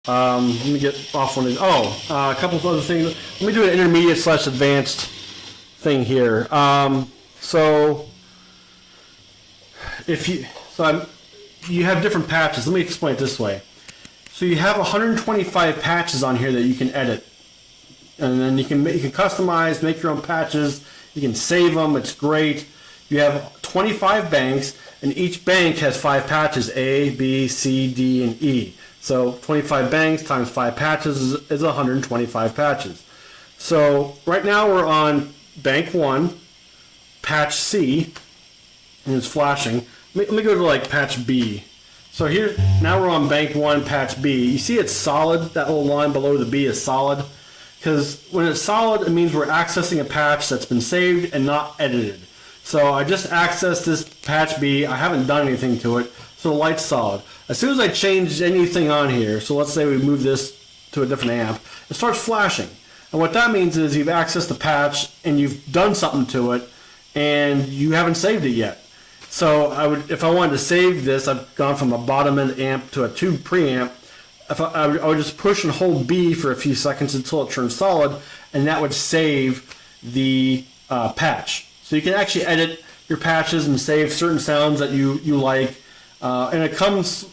Let me get off one of these. Oh, a couple of other things. Let me do an intermediate slash advanced thing here. So if you you have different patches. Let me explain it this way. So you have 125 patches on here that you can edit, and then you can customize, make your own patches. You can save them. It's great. You have 25 banks, and each bank has 5 patches: A, B, C, D, and E. So 25 banks times 5 patches is 125 patches. So right now we're on bank 1, patch C, and it's flashing. Let me go to like patch B. So here, now we're on bank 1, patch B. You see it's solid. That little line below the B is solid. Because when it's solid, it means we're accessing a patch that's been saved and not edited. So I just accessed this patch B. I haven't done anything to it. So the light's solid. As soon as I change anything on here, so let's say we move this to a different amp, it starts flashing. And what that means is you've accessed the patch and you've done something to it and you haven't saved it yet. So if I wanted to save this, I've gone from a bottom end amp to a tube preamp. I would just push and hold B for a few seconds until it turns solid, and that would save the patch. So you can actually edit your patches and save certain sounds that you like. And it comes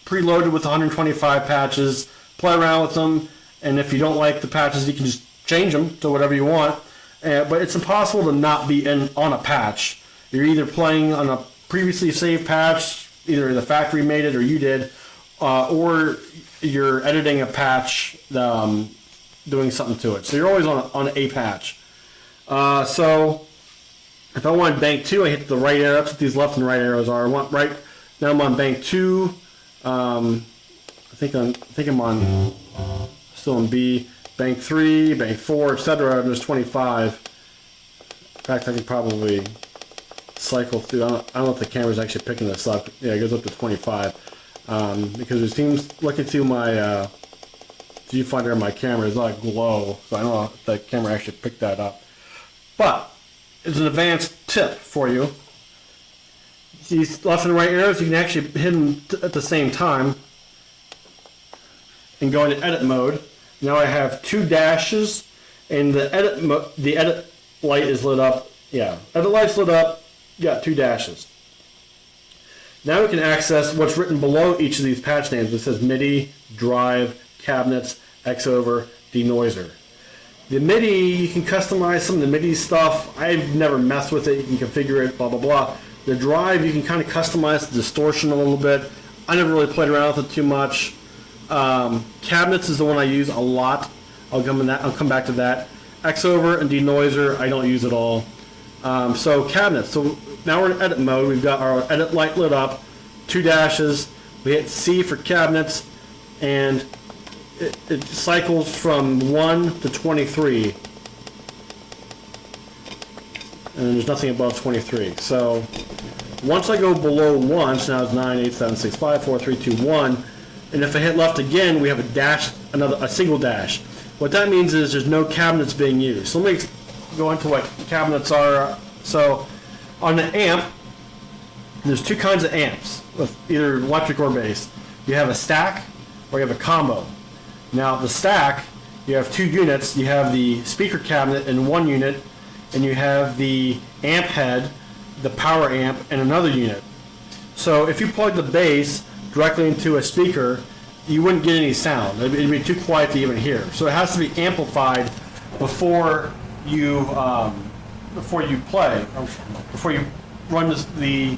preloaded with 125 patches. Play around with them, and if you don't like the patches, you can just change them to whatever you want. But it's impossible to not be on a patch. You're either playing on a previously saved patch, either the factory made it or you did, or you're editing a patch, doing something to it. So you're always on a patch. So if I want bank 2, I hit the right arrow. That's what these left and right arrows are. I want right. Now I'm on bank 2. I think I'm on still in B. Bank 3, bank 4, etc. There's 25. In fact, I could probably cycle through. I don't know if the camera's actually picking this up. Yeah, it goes up to 25. Because it seems, looking through my viewfinder on my camera, it's not glow. So I don't know if the camera actually picked that up. But it's an advanced tip for you. These left and right arrows, you can actually hit them at the same time and go into edit mode. Now I have 2 dashes, and the edit light is lit up. Yeah, edit light's lit up. You got 2 dashes. Now we can access what's written below each of these patch names. It says MIDI, drive, cabinets, Xover, denoiser. The MIDI, you can customize some of the MIDI stuff. I've never messed with it. You can configure it, blah, blah, blah. The drive, you can kind of customize the distortion a little bit. I never really played around with it too much. Cabinets is the one I use a lot. I'll come back to that. Xover and denoiser, I don't use at all. So cabinets. So now we're in edit mode. We've got our edit light lit up, 2 dashes. We hit C for cabinets, and it cycles from 1 to 23. And there's nothing above 23. So once I go below 1, so now it's 9, 8, 7, 6, 5, 4, 3, 2, 1. And if I hit left again, we have a dash, a single dash. What that means is there's no cabinets being used. So let me go into what cabinets are. So on the amp, there's 2 kinds of amps with either electric or bass. You have a stack or you have a combo. Now the stack, you have 2 units. You have the speaker cabinet in 1 unit, and you have the amp head, the power amp, in another unit. So if you plug the bass directly into a speaker, you wouldn't get any sound. It'd be too quiet to even hear. So it has to be amplified before you play, before you run the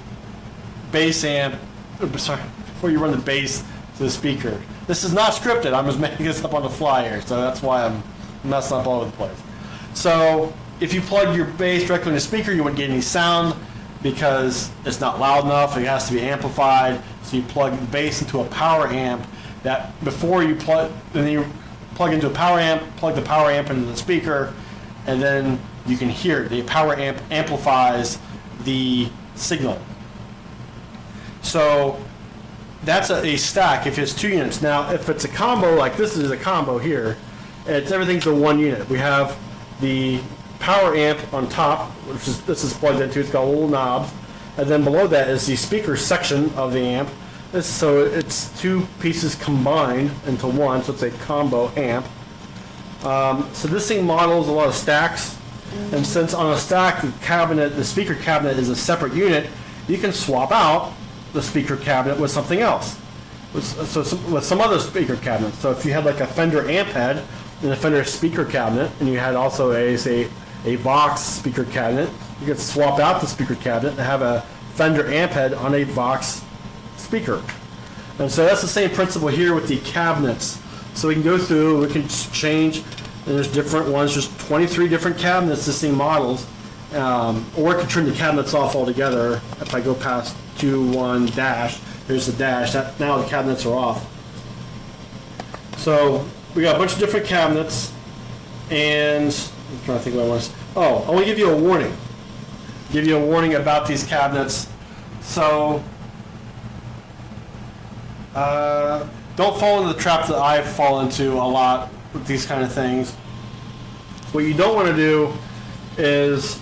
bass amp. Sorry, before you run the bass to the speaker. This is not scripted. I'm just making this up on the fly here, so that's why I'm messing up all over the place. So if you plug your bass directly in the speaker, you wouldn't get any sound because it's not loud enough. It has to be amplified. So you plug the bass into a power amp. That before you plug, then you plug into a power amp, plug the power amp into the speaker, and then you can hear it. The power amp amplifies the signal. So that's a stack if it's 2 units. Now, if it's a combo, like this is a combo here, everything's in 1 unit. We have the power amp on top, this is plugged into. It's got little knobs, and then below that is the speaker section of the amp. So it's two pieces combined into one, so it's a combo amp. So this thing models a lot of stacks, and since on a stack the speaker cabinet is a separate unit, you can swap out the speaker cabinet with something else, with some other speaker cabinet. So if you had like a Fender amp head and a Fender speaker cabinet, and you had also a Vox speaker cabinet, you could swap out the speaker cabinet and have a Fender amp head on a Vox speaker. And so that's the same principle here with the cabinets. So we can go through, we can change, and there's different ones, there's 23 different cabinets, this thing models, or I can turn the cabinets off altogether. If I go past 1 dash, there's the dash, now the cabinets are off. So we got a bunch of different cabinets, and I'm trying to think what I want to say. Oh, I want to give you a warning. Give you a warning about these cabinets. So don't fall into the trap that I've fallen into a lot with these kind of things. What you don't want to do is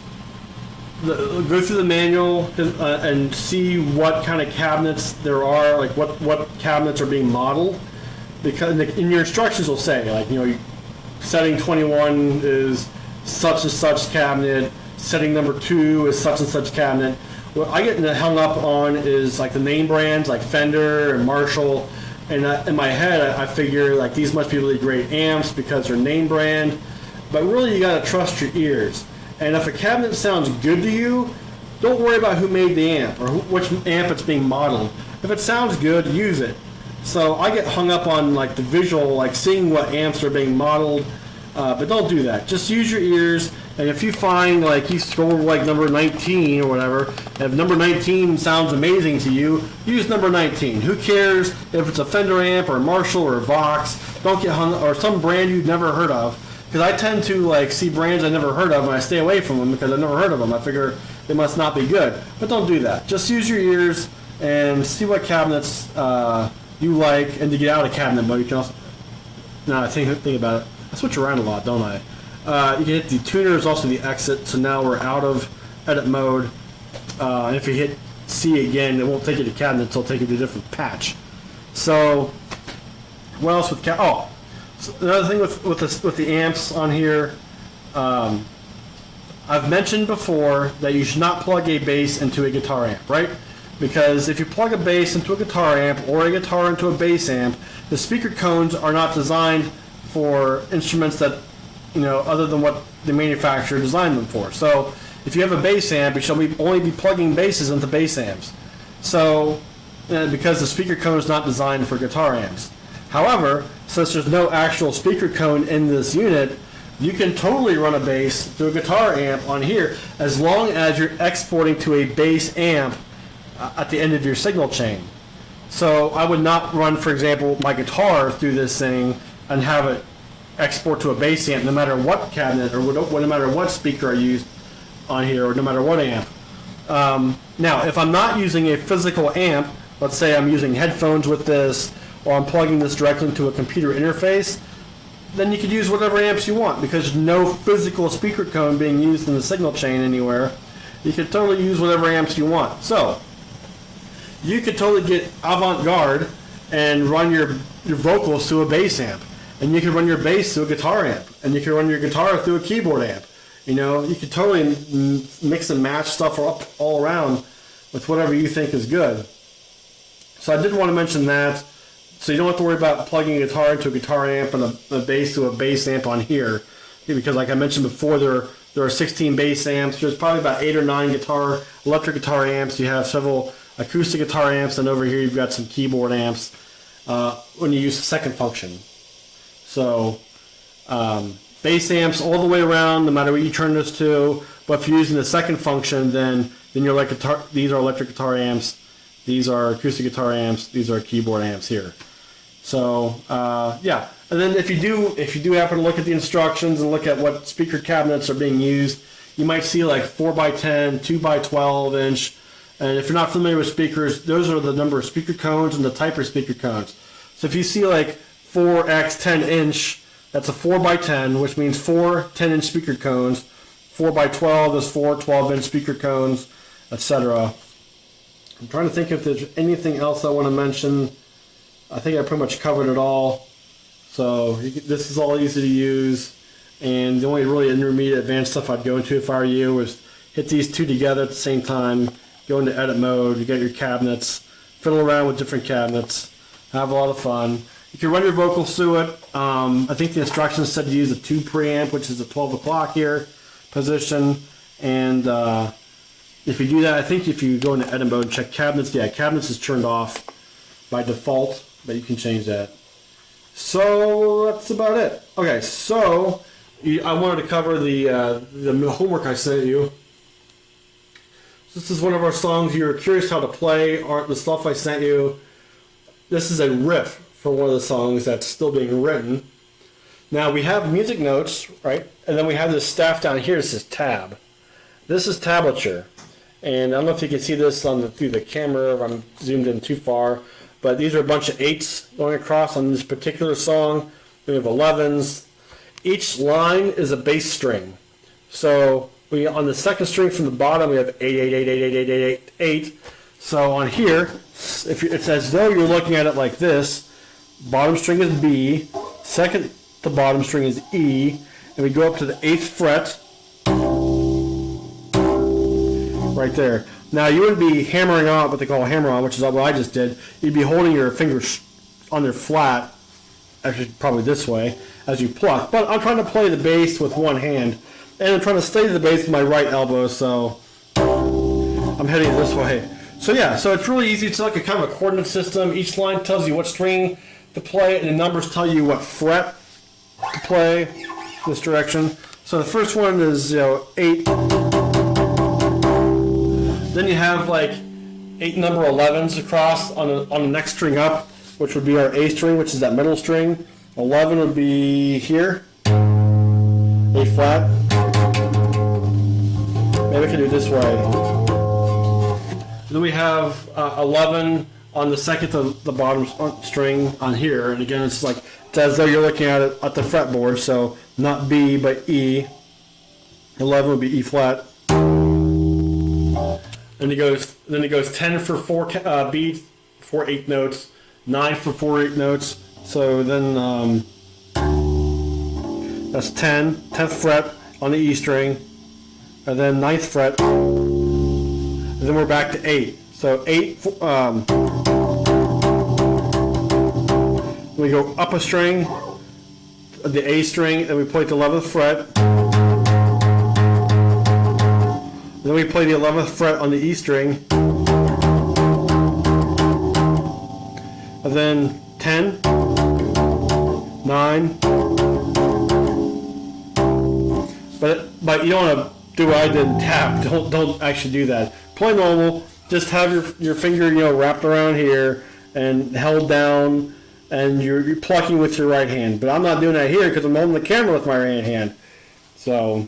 go through the manual and see what kind of cabinets there are, like what cabinets are being modeled, because in your instructions will say, like, setting 21 is such and such cabinet, setting number 2 is such and such cabinet. What I get hung up on is like the name brands like Fender and Marshall, and in my head I figure like these must be really great amps because they're name brand, but really you gotta trust your ears. And if a cabinet sounds good to you, don't worry about who made the amp or which amp it's being modeled. If it sounds good, use it. So I get hung up on like the visual, like seeing what amps are being modeled, but don't do that. Just use your ears. And if you find, like, you scroll like number 19 or whatever, and if number 19 sounds amazing to you, use number 19. Who cares if it's a Fender amp or a Marshall or a Vox? Don't get hung, or some brand you've never heard of. Because I tend to like see brands I never heard of and I stay away from them because I've never heard of them. I figure they must not be good. But don't do that. Just use your ears and see what cabinets you like, and to get out of cabinet mode, you can also. Now I think about it. I switch around a lot, don't I? You can hit the tuner is also the exit, so now we're out of edit mode. And if you hit C again, it won't take you to cabinets, it'll take you to a different patch. So, what else with so another thing with the amps on here, I've mentioned before that you should not plug a bass into a guitar amp, right? Because if you plug a bass into a guitar amp or a guitar into a bass amp, the speaker cones are not designed for instruments that, other than what the manufacturer designed them for. So if you have a bass amp, you should only be plugging basses into bass amps. So, because the speaker cone is not designed for guitar amps. However, since there's no actual speaker cone in this unit, you can totally run a bass through a guitar amp on here, as long as you're exporting to a bass amp at the end of your signal chain. So I would not run, for example, my guitar through this thing and have it export to a bass amp no matter what cabinet or no matter what speaker I use on here, or no matter what amp. Now, if I'm not using a physical amp, let's say I'm using headphones with this, or I'm plugging this directly into a computer interface, then you could use whatever amps you want, because there's no physical speaker cone being used in the signal chain anywhere. You could totally use whatever amps you want. So you could totally get avant-garde and run your vocals through a bass amp, and you could run your bass through a guitar amp, and you could run your guitar through a keyboard amp. You could totally mix and match stuff up all around with whatever you think is good. So I did want to mention that, so you don't have to worry about plugging a guitar into a guitar amp and a bass to a bass amp on here, because like I mentioned before, there are 16 bass amps. There's probably about 8 or 9 electric guitar amps. You have several acoustic guitar amps, and over here you've got some keyboard amps when you use the second function. So bass amps all the way around, no matter what you turn this to. But if you're using the second function, then you're these are electric guitar amps, these are acoustic guitar amps, these are keyboard amps here. So yeah, and then if you do happen to look at the instructions and look at what speaker cabinets are being used, you might see like 4x10, 2x12 inch. And if you're not familiar with speakers, those are the number of speaker cones and the type of speaker cones. So if you see like 4x 10 inch, that's a 4x10, which means 4 10-inch speaker cones. 4x12 is 4 12-inch speaker cones, etc. I'm trying to think if there's anything else I want to mention. I think I pretty much covered it all. So this is all easy to use. And the only really intermediate advanced stuff I'd go into if I were you is hit these two together at the same time, go into edit mode, you get your cabinets, fiddle around with different cabinets, have a lot of fun. You can run your vocals through it. I think the instructions said to use a 2 preamp, which is a 12 o'clock here position. And if you do that, I think if you go into edit mode and check cabinets, yeah, cabinets is turned off by default, but you can change that. So that's about it. Okay, so I wanted to cover the homework I sent you. This is one of our songs you're curious how to play, or the stuff I sent you. This is a riff for one of the songs that's still being written. Now we have music notes, right? And then we have this staff down here that says tab. This is tablature. And I don't know if you can see this through the camera, if I'm zoomed in too far, but these are a bunch of 8s going across on this particular song. We have 11s. Each line is a bass string. So on the second string from the bottom, we have 8, 8, 8, 8, 8, 8, 8, 8. So on here, it's as though you're looking at it like this. Bottom string is B, second to bottom string is E, and we go up to the 8th fret, right there. Now you wouldn't be hammering on what they call hammer on, which is what I just did. You'd be holding your fingers on their flat, actually probably this way, as you pluck. But I'm trying to play the bass with one hand, and I'm trying to stay the bass with my right elbow, so I'm heading this way. So yeah, so it's really easy. It's like a kind of a coordinate system. Each line tells you what string to play, and the numbers tell you what fret to play this direction. So the first one is 8. Then you have like 8 number 11s across on the next string up, which would be our A string, which is that middle string. 11 would be here, A flat. Maybe I can do it this way. Then we have 11 on the second to the bottom string on here, and again it's as though you're looking at it at the fretboard, so not B but E. 11 would be E flat. And then it goes 10 for 4 B, 4 8 notes, 9 for 4 8 notes. So then that's 10th fret on the E string, and then 9th fret, and then we're back to 8. So 8. We go up a string, the A string, and we play the 11th fret. Then we play the 11th fret on the E string, and then 10, 9. But you don't want to do what I did and tap. Don't actually do that. Play normal. Just have your finger wrapped around here and held down, and you're plucking with your right hand. But I'm not doing that here because I'm holding the camera with my right hand. So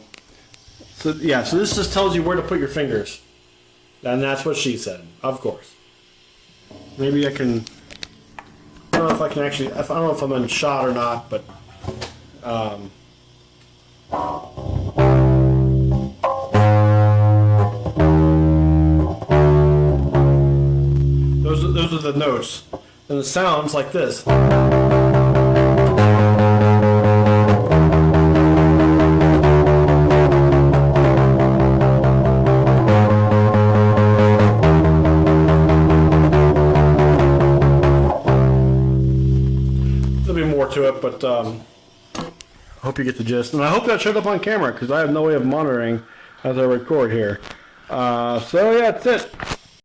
yeah, so this just tells you where to put your fingers. And that's what she said, of course. Maybe I can, I don't know if I can actually, I don't know if I'm in shot or not, but those are the notes. And it sounds like this. To it, but I hope you get the gist, and I hope that showed up on camera because I have no way of monitoring as I record here. So yeah, that's it.